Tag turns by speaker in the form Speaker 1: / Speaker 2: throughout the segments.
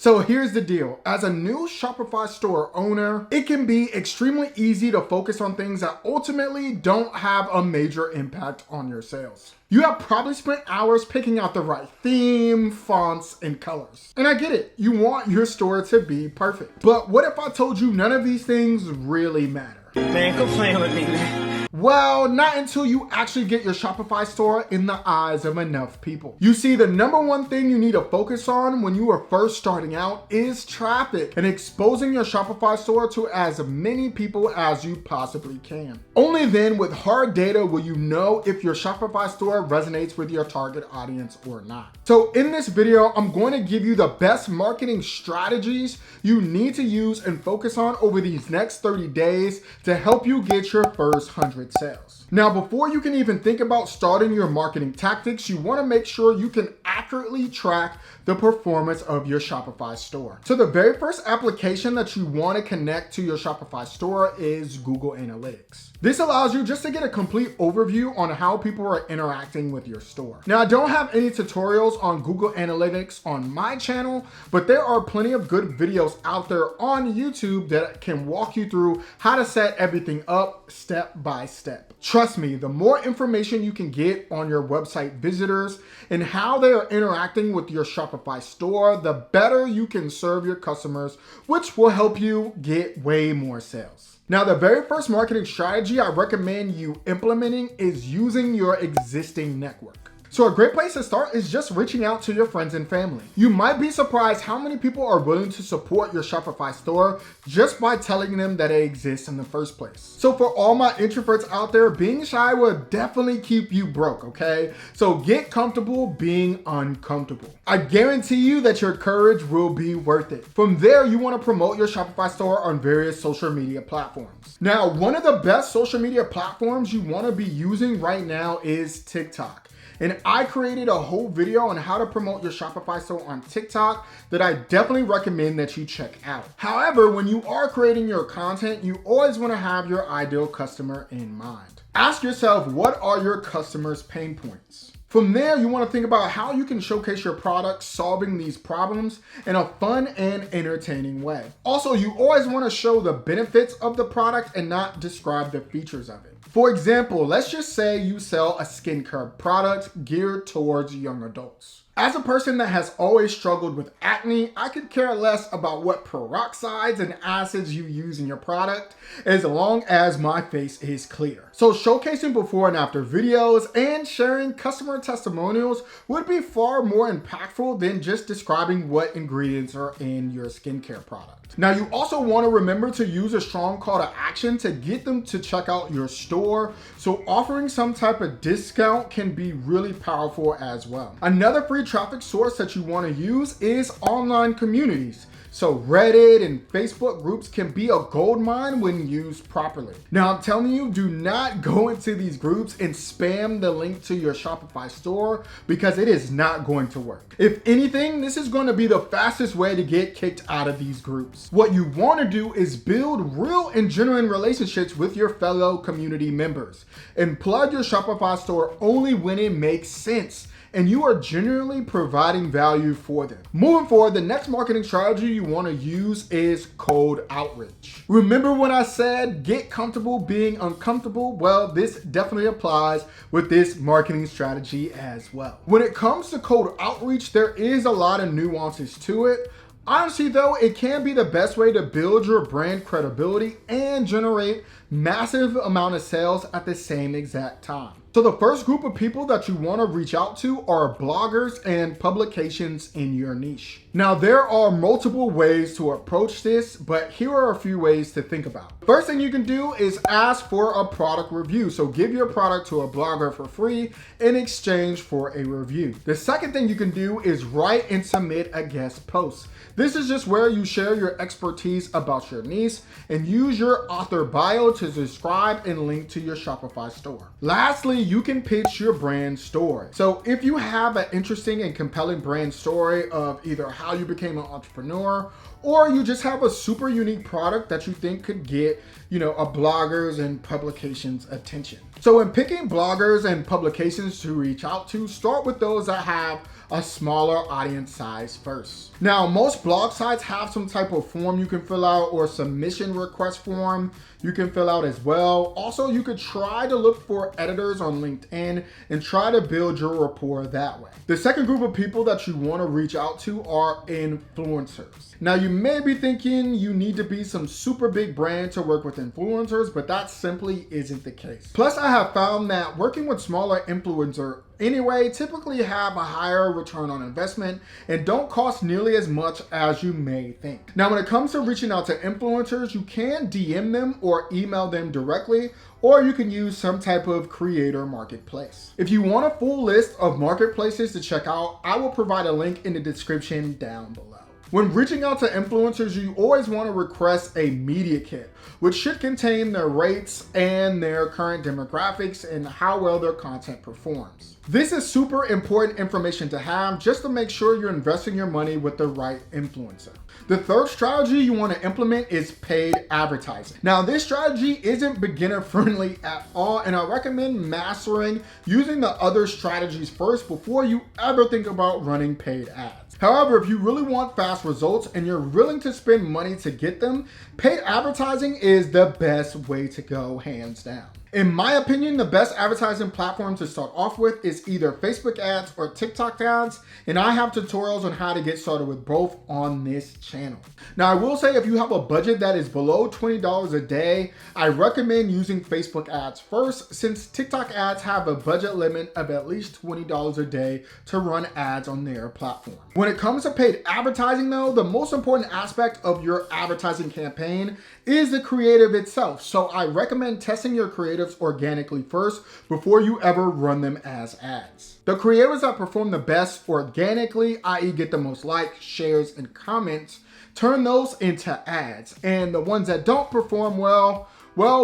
Speaker 1: So here's the deal. As a new Shopify store owner, it can be extremely easy to focus on things that ultimately don't have a major impact on your sales. You have probably spent hours picking out the right theme, fonts, and colors. And I get it, you want your store to be perfect. But what if I told you none of these things really matter?
Speaker 2: Man, quit playing with me, man.
Speaker 1: Well, not until you actually get your Shopify store in the eyes of enough people. You see, the number one thing you need to focus on when you are first starting out is traffic and exposing your Shopify store to as many people as you possibly can. Only then, with hard data, will you know if your Shopify store resonates with your target audience or not. So in this video, I'm going to give you the best marketing strategies you need to use and focus on over these next 30 days to help you get your first 100 sales. Now, before you can even think about starting your marketing tactics, you want to make sure you can accurately track the performance of your Shopify store. So the very first application that you want to connect to your Shopify store is Google Analytics. This allows you just to get a complete overview on how people are interacting with your store. Now, I don't have any tutorials on Google Analytics on my channel, but there are plenty of good videos out there on YouTube that can walk you through how to set everything up step by step. Trust me, the more information you can get on your website visitors and how they are interacting with your Shopify store, the better you can serve your customers, which will help you get way more sales. Now, the very first marketing strategy I recommend you implementing is using your existing network. So a great place to start is just reaching out to your friends and family. You might be surprised how many people are willing to support your Shopify store just by telling them that it exists in the first place. So for all my introverts out there, being shy will definitely keep you broke, okay? So get comfortable being uncomfortable. I guarantee you that your courage will be worth it. From there, you want to promote your Shopify store on various social media platforms. Now, one of the best social media platforms you want to be using right now is TikTok. And I created a whole video on how to promote your Shopify store on TikTok that I definitely recommend that you check out. However, when you are creating your content, you always want to have your ideal customer in mind. Ask yourself, what are your customers' pain points? From there, you want to think about how you can showcase your product solving these problems in a fun and entertaining way. Also, you always want to show the benefits of the product and not describe the features of it. For example, let's just say you sell a skincare product geared towards young adults. As a person that has always struggled with acne, I could care less about what peroxides and acids you use in your product as long as my face is clear. So showcasing before and after videos and sharing customer testimonials would be far more impactful than just describing what ingredients are in your skincare product. Now, you also want to remember to use a strong call to action to get them to check out your store. So offering some type of discount can be really powerful as well. Another free traffic source that you want to use is online communities. So Reddit and Facebook groups can be a gold mine when used properly. Now, I'm telling you, do not go into these groups and spam the link to your Shopify store because it is not going to work. If anything, this is going to be the fastest way to get kicked out of these groups. What you want to do is build real and genuine relationships with your fellow community members and plug your Shopify store only when it makes sense and you are genuinely providing value for them. Moving forward, the next marketing strategy you want to use is cold outreach. Remember when I said get comfortable being uncomfortable? Well, this definitely applies with this marketing strategy as well. When it comes to cold outreach, there is a lot of nuances to it. Honestly though, it can be the best way to build your brand credibility and generate massive amount of sales at the same exact time. So the first group of people that you want to reach out to are bloggers and publications in your niche. Now, there are multiple ways to approach this, but here are a few ways to think about. First thing you can do is ask for a product review. So give your product to a blogger for free in exchange for a review. The second thing you can do is write and submit a guest post. This is just where you share your expertise about your niche and use your author bio to describe and link to your Shopify store. Lastly, lastly, you can pitch your brand story. So if you have an interesting and compelling brand story of either how you became an entrepreneur, or you just have a super unique product that you think could get, a bloggers and publications attention. So in picking bloggers and publications to reach out to, start with those that have a smaller audience size first. Now, most blog sites have some type of form you can fill out or submission request form you can fill out as well. Also, you could try to look for editors on LinkedIn and try to build your rapport that way. The second group of people that you want to reach out to are influencers. Now, you may be thinking you need to be some super big brand to work with influencers, but that simply isn't the case. Plus, I have found that working with smaller influencers anyway typically have a higher return on investment and don't cost nearly as much as you may think. Now, when it comes to reaching out to influencers, you can DM them or email them directly, or you can use some type of creator marketplace. If you want a full list of marketplaces to check out, I will provide a link in the description down below. When reaching out to influencers, you always want to request a media kit, which should contain their rates and their current demographics and how well their content performs. This is super important information to have just to make sure you're investing your money with the right influencer. The third strategy you want to implement is paid advertising. Now, this strategy isn't beginner friendly at all, and I recommend mastering using the other strategies first before you ever think about running paid ads. However, if you really want fast results and you're willing to spend money to get them, paid advertising is the best way to go, hands down. In my opinion, the best advertising platform to start off with is either Facebook ads or TikTok ads, and I have tutorials on how to get started with both on this channel. Now, I will say if you have a budget that is below $20 a day, I recommend using Facebook ads first, since TikTok ads have a budget limit of at least $20 a day to run ads on their platform. When it comes to paid advertising though, the most important aspect of your advertising campaign is the creative itself. So I recommend testing your creatives organically first before you ever run them as ads. The creators that perform the best organically, i.e. get the most likes, shares, and comments, turn those into ads. And the ones that don't perform well,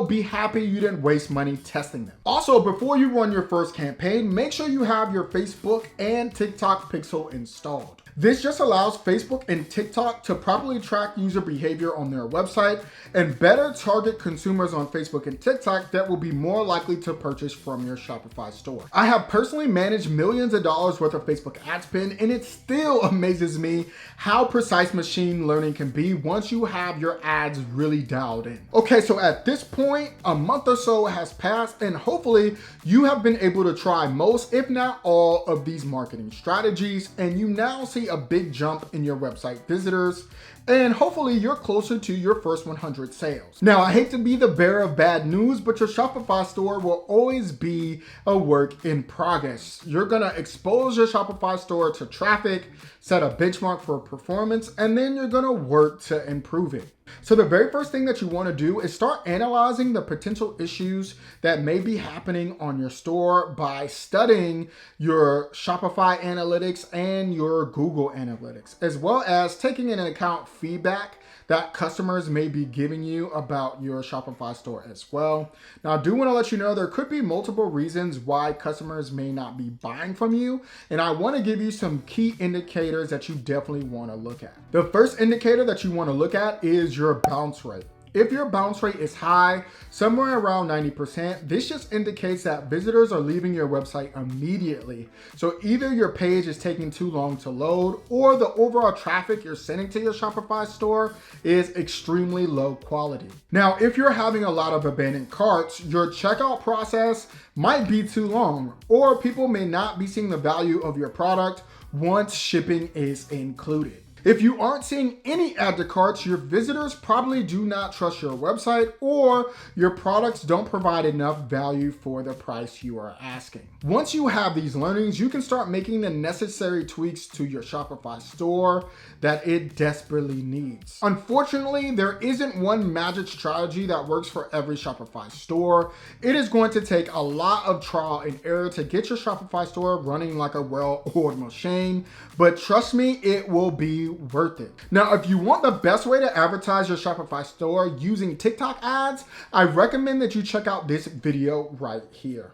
Speaker 1: be happy you didn't waste money testing them. Also, before you run your first campaign, make sure you have your Facebook and TikTok pixel installed. This just allows Facebook and TikTok to properly track user behavior on their website and better target consumers on Facebook and TikTok that will be more likely to purchase from your Shopify store. I have personally managed millions of dollars worth of Facebook ad spend, and it still amazes me how precise machine learning can be once you have your ads really dialed in. Okay, so at this point, a month or so has passed, and hopefully you have been able to try most, if not all, of these marketing strategies, and you now see a big jump in your website visitors, and hopefully you're closer to your first 100 sales. Now, I hate to be the bearer of bad news, but your Shopify store will always be a work in progress. You're gonna expose your Shopify store to traffic, set a benchmark for performance, and then you're gonna work to improve it. So the very first thing that you want to do is start analyzing the potential issues that may be happening on your store by studying your Shopify analytics and your Google analytics, as well as taking into account feedback that customers may be giving you about your Shopify store as well. Now, I do want to let you know there could be multiple reasons why customers may not be buying from you, and I want to give you some key indicators that you definitely want to look at. The first indicator that you want to look at is your bounce rate. If your bounce rate is high, somewhere around 90%, this just indicates that visitors are leaving your website immediately. So either your page is taking too long to load, or the overall traffic you're sending to your Shopify store is extremely low quality. Now, if you're having a lot of abandoned carts, your checkout process might be too long, or people may not be seeing the value of your product once shipping is included. If you aren't seeing any add to carts, your visitors probably do not trust your website, or your products don't provide enough value for the price you are asking. Once you have these learnings, you can start making the necessary tweaks to your Shopify store that it desperately needs. Unfortunately, there isn't one magic strategy that works for every Shopify store. It is going to take a lot of trial and error to get your Shopify store running like a well-oiled machine, but trust me, it will be worth it. Now, if you want the best way to advertise your Shopify store using TikTok ads, I recommend that you check out this video right here.